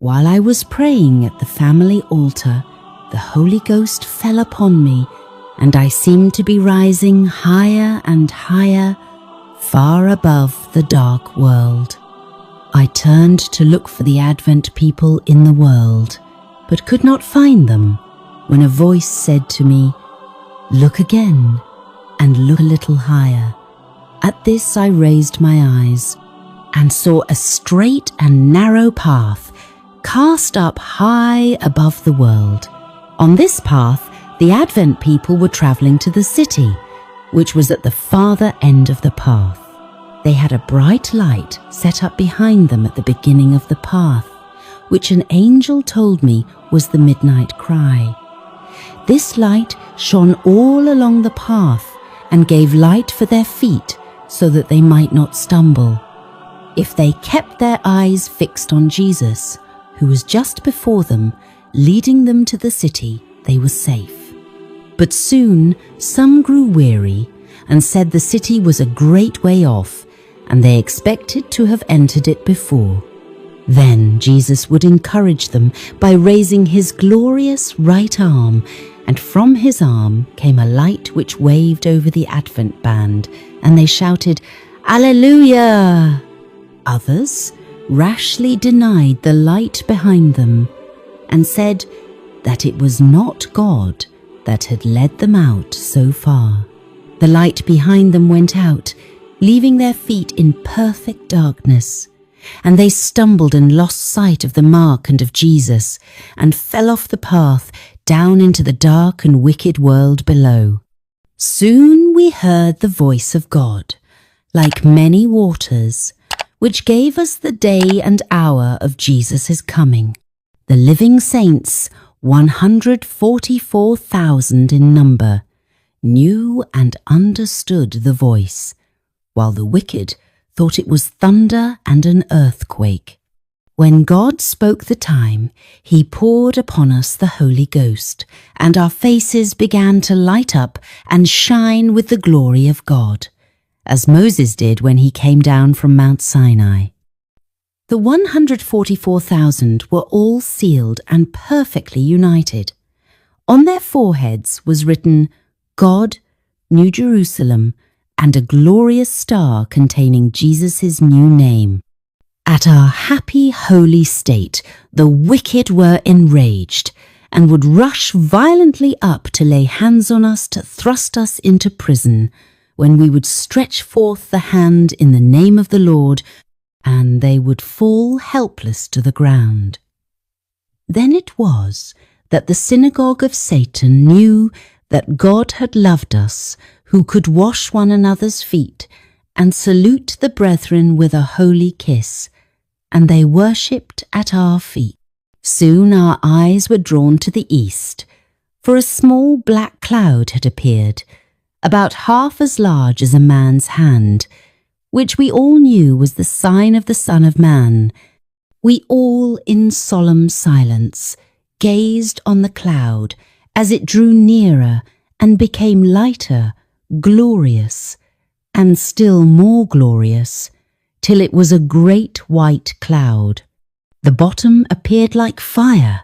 While I was praying at the family altar, the Holy Ghost fell upon me, and I seemed to be rising higher and higher, far above the dark world. I turned to look for the Advent people in the world, but could not find them, when a voice said to me, "Look again, and look a little higher." At this I raised my eyes, and saw a straight and narrow path, cast up high above the world. On this path, the Advent people were travelling to the city, which was at the farther end of the path. They had a bright light set up behind them at the beginning of the path, which an angel told me was the midnight cry. This light shone all along the path and gave light for their feet so that they might not stumble. If they kept their eyes fixed on Jesus, who was just before them, leading them to the city, they were safe. But soon some grew weary and said the city was a great way off, and they expected to have entered it before. Then Jesus would encourage them by raising his glorious right arm, and from his arm came a light which waved over the Advent band, and they shouted, "Alleluia!" Others rashly denied the light behind them, and said that it was not God that had led them out so far. The light behind them went out, leaving their feet in perfect darkness, and they stumbled and lost sight of the mark and of Jesus, and fell off the path down into the dark and wicked world below. Soon we heard the voice of God, like many waters, which gave us the day and hour of Jesus' coming. The living saints, 144,000 in number, knew and understood the voice, while the wicked thought it was thunder and an earthquake. When God spoke the time, he poured upon us the Holy Ghost, and our faces began to light up and shine with the glory of God, as Moses did when he came down from Mount Sinai. The 144,000 were all sealed and perfectly united. On their foreheads was written, "God, New Jerusalem," and a glorious star containing Jesus' new name. At our happy, holy state, the wicked were enraged, and would rush violently up to lay hands on us to thrust us into prison, when we would stretch forth the hand in the name of the Lord, and they would fall helpless to the ground. Then it was that the synagogue of Satan knew that God had loved us, who could wash one another's feet and salute the brethren with a holy kiss, and they worshipped at our feet. Soon our eyes were drawn to the east, for a small black cloud had appeared, about half as large as a man's hand, which we all knew was the sign of the Son of Man. We all, in solemn silence, gazed on the cloud as it drew nearer and became lighter, glorious, and still more glorious, till it was a great white cloud. The bottom appeared like fire.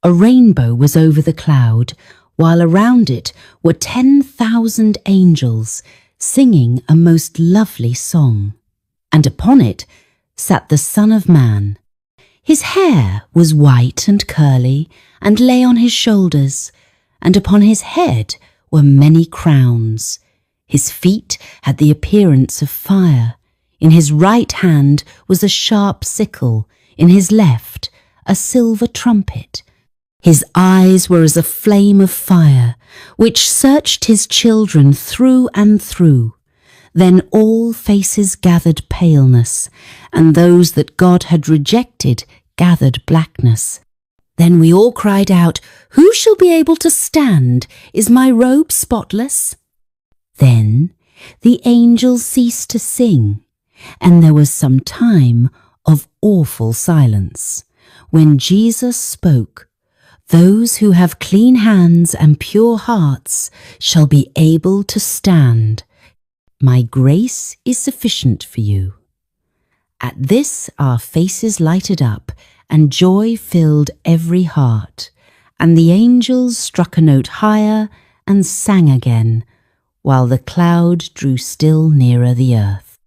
A rainbow was over the cloud, while around it were 10,000 angels, singing a most lovely song. And upon it sat the Son of Man. His hair was white and curly, and lay on his shoulders, and upon his head were many crowns. His feet had the appearance of fire. In his right hand was a sharp sickle, in his left a silver trumpet. His eyes were as a flame of fire, which searched his children through and through. Then all faces gathered paleness, and those that God had rejected gathered blackness. Then we all cried out, "Who shall be able to stand? Is my robe spotless?" Then the angels ceased to sing, and there was some time of awful silence. When Jesus spoke, "Those who have clean hands and pure hearts shall be able to stand. My grace is sufficient for you." At this our faces lighted up, and joy filled every heart. And the angels struck a note higher and sang again, while the cloud drew still nearer the earth.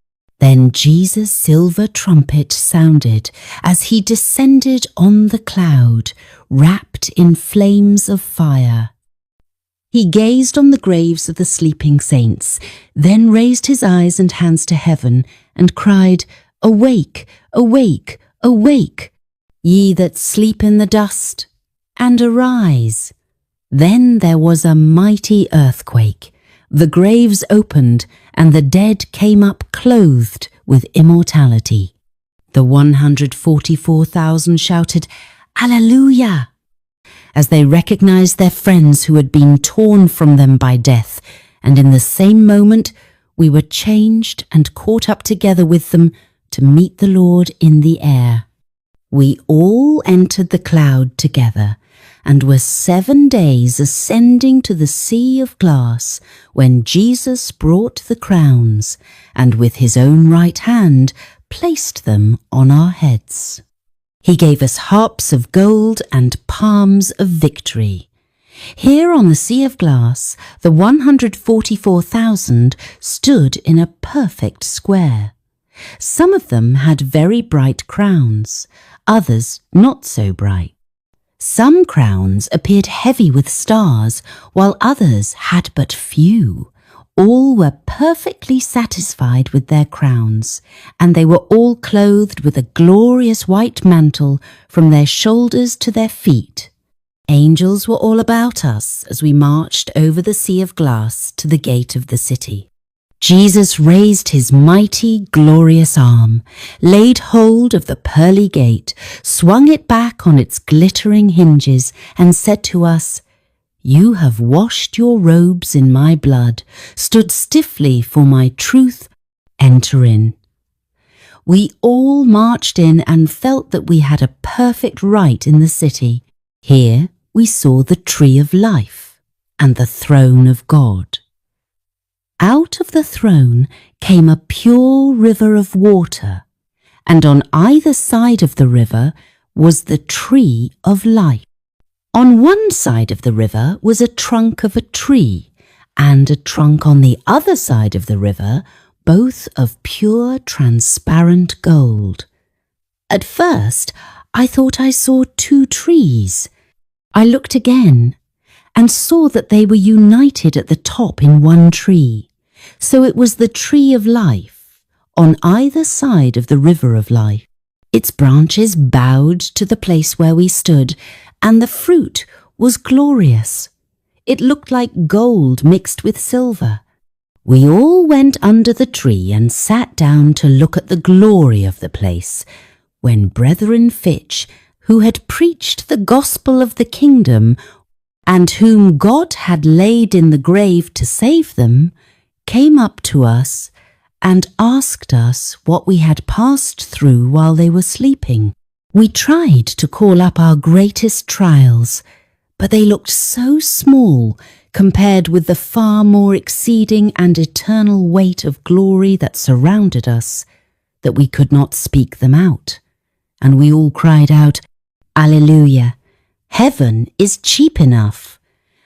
Then Jesus' silver trumpet sounded as he descended on the cloud, wrapped in flames of fire. He gazed on the graves of the sleeping saints, then raised his eyes and hands to heaven, and cried, "Awake, awake, awake, ye that sleep in the dust, and arise." Then there was a mighty earthquake. The graves opened, and the dead came up clothed with immortality. The 144,000 shouted, "Alleluia!" as they recognized their friends who had been torn from them by death, and in the same moment we were changed and caught up together with them to meet the Lord in the air. We all entered the cloud together, and were 7 days ascending to the sea of glass, when Jesus brought the crowns, and with his own right hand placed them on our heads. He gave us harps of gold and palms of victory. Here on the sea of glass, the 144,000 stood in a perfect square. Some of them had very bright crowns, others not so bright. Some crowns appeared heavy with stars, while others had but few. All were perfectly satisfied with their crowns, and they were all clothed with a glorious white mantle from their shoulders to their feet. Angels were all about us as we marched over the sea of glass to the gate of the city. Jesus raised his mighty, glorious arm, laid hold of the pearly gate, swung it back on its glittering hinges, and said to us, "You have washed your robes in my blood, stood stiffly for my truth, enter in." We all marched in and felt that we had a perfect right in the city. Here we saw the tree of life and the throne of God. Out of the throne came a pure river of water, and on either side of the river was the tree of life. On one side of the river was a trunk of a tree, and a trunk on the other side of the river, both of pure transparent gold. At first, I thought I saw 2 trees. I looked again, and saw that they were united at the top in one tree. So it was the tree of life, on either side of the river of life. Its branches bowed to the place where we stood, and the fruit was glorious. It looked like gold mixed with silver. We all went under the tree and sat down to look at the glory of the place, when Brethren Fitch, who had preached the gospel of the kingdom, and whom God had laid in the grave to save them, came up to us and asked us what we had passed through while they were sleeping. We tried to call up our greatest trials, but they looked so small compared with the far more exceeding and eternal weight of glory that surrounded us, that we could not speak them out. And we all cried out, "Alleluia! Heaven is cheap enough."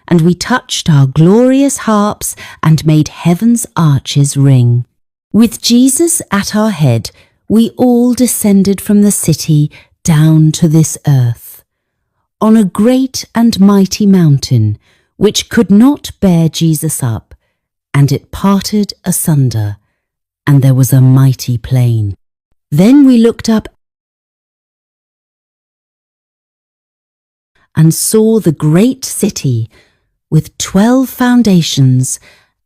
And we touched our glorious harps and made heaven's arches ring. With Jesus at our head, we all descended from the city down to this earth, on a great and mighty mountain, which could not bear Jesus up, and it parted asunder, and there was a mighty plain. Then we looked up and saw the great city, with 12 foundations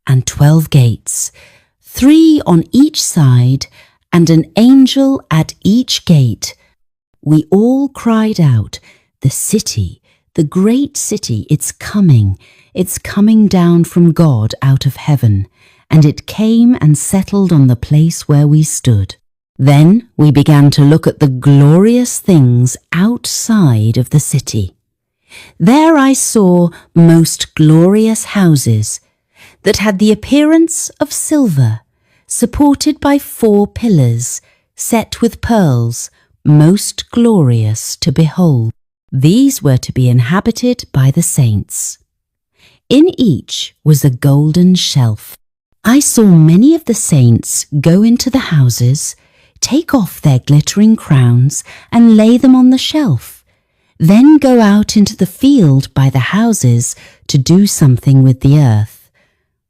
and 12 gates, 3 on each side, and an angel at each gate. We all cried out, "The city, the great city, it's coming down from God out of heaven," and it came and settled on the place where we stood. Then we began to look at the glorious things outside of the city. There I saw most glorious houses that had the appearance of silver, supported by 4 pillars, set with pearls, most glorious to behold. These were to be inhabited by the saints. In each was a golden shelf. I saw many of the saints go into the houses, take off their glittering crowns and lay them on the shelf, then go out into the field by the houses to do something with the earth.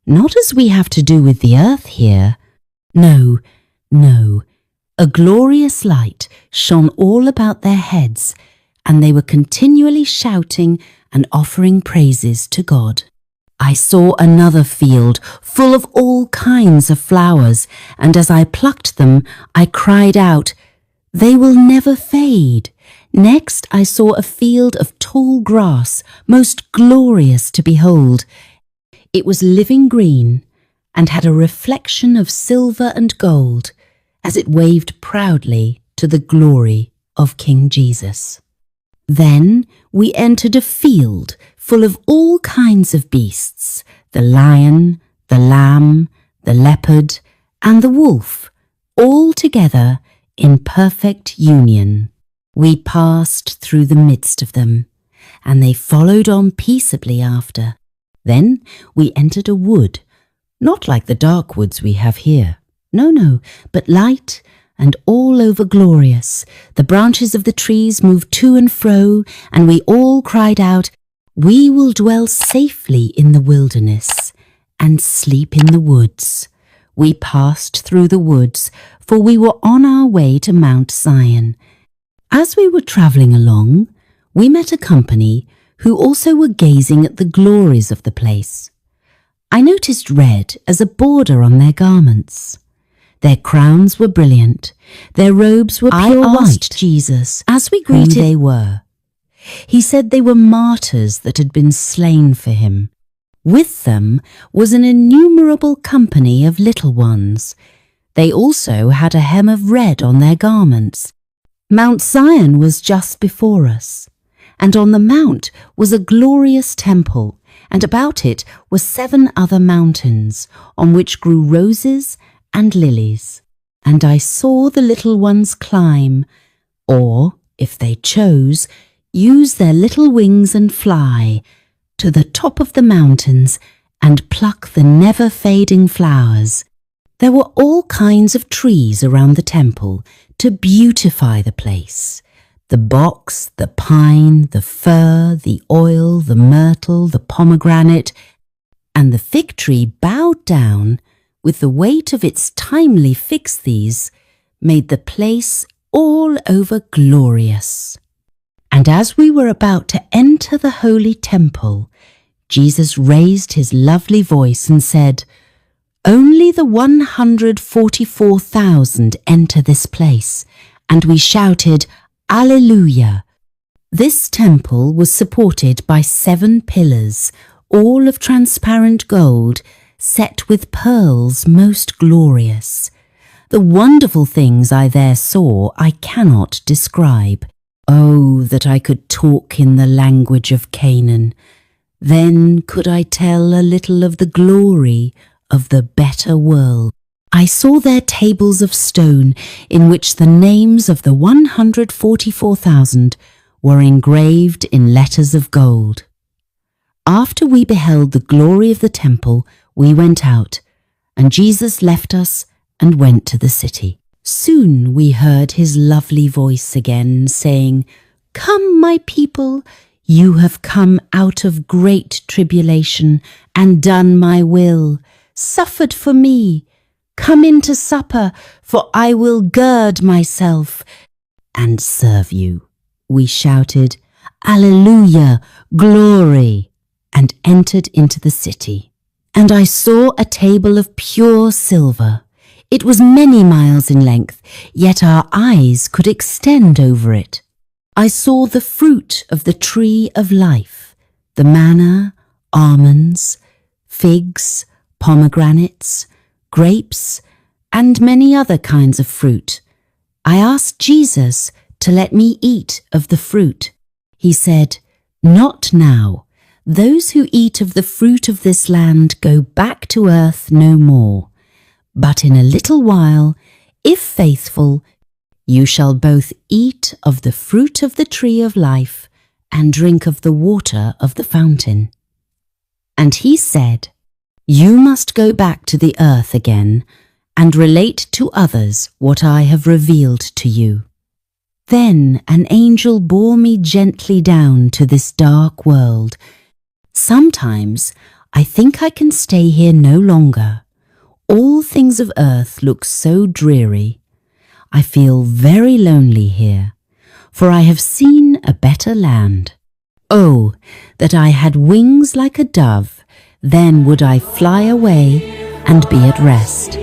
Not as we have to do with the earth here. No, no. A glorious light shone all about their heads, and they were continually shouting and offering praises to God. I saw another field full of all kinds of flowers, and as I plucked them, I cried out, "They will never fade." Next I saw a field of tall grass, most glorious to behold. It was living green, and had a reflection of silver and gold, as it waved proudly to the glory of King Jesus. Then we entered a field full of all kinds of beasts, the lion, the lamb, the leopard, and the wolf, all together in perfect union. We passed through the midst of them, and they followed on peaceably after. Then we entered a wood, not like the dark woods we have here. No, but light and all over glorious. The branches of the trees moved to and fro, and we all cried out, "We will dwell safely in the wilderness and sleep in the woods." We passed through the woods, for we were on our way to Mount Zion. As we were travelling along, we met a company who also were gazing at the glories of the place. I noticed red as a border on their garments. Their crowns were brilliant. Their robes were pure white. I asked Jesus, as we greeted, who they were. He said they were martyrs that had been slain for him. With them was an innumerable company of little ones. They also had a hem of red on their garments. Mount Zion was just before us, and on the mount was a glorious temple, and about it were 7 other mountains, on which grew roses and lilies. And I saw the little ones climb, or, if they chose, use their little wings and fly to the top of the mountains and pluck the never-fading flowers. There were all kinds of trees around the temple to beautify the place. The box, the pine, the fir, the oil, the myrtle, the pomegranate, and the fig tree bowed down with the weight of its timely figs. These made the place all over glorious. And as we were about to enter the holy temple, Jesus raised his lovely voice and said, "Only the 144,000 enter this place." And we shouted, "Alleluia!" This temple was supported by 7 pillars, all of transparent gold, set with pearls most glorious. The wonderful things I there saw I cannot describe. Oh, that I could talk in the language of Canaan. Then could I tell a little of the glory of the better world. I saw there tables of stone in which the names of the 144,000 were engraved in letters of gold. After we beheld the glory of the temple, we went out, and Jesus left us and went to the city. Soon we heard his lovely voice again, saying, "Come, my people, you have come out of great tribulation and done my will, suffered for me. Come in to supper, for I will gird myself and serve you." We shouted, "Alleluia, glory," and entered into the city. And I saw a table of pure silver. It was many miles in length, yet our eyes could extend over it. I saw the fruit of the tree of life, the manna, almonds, figs, pomegranates, grapes, and many other kinds of fruit. I asked Jesus to let me eat of the fruit. He said, "Not now. Those who eat of the fruit of this land go back to earth no more. But in a little while, if faithful, You shall both eat of the fruit of the tree of life and drink of the water of the fountain." And he said, "You must go back to the earth again and relate to others what I have revealed to you." Then an angel bore me gently down to this dark world. Sometimes I think I can stay here no longer. All things of earth look so dreary. I feel very lonely here, for I have seen a better land. Oh, that I had wings like a dove, then would I fly away and be at rest.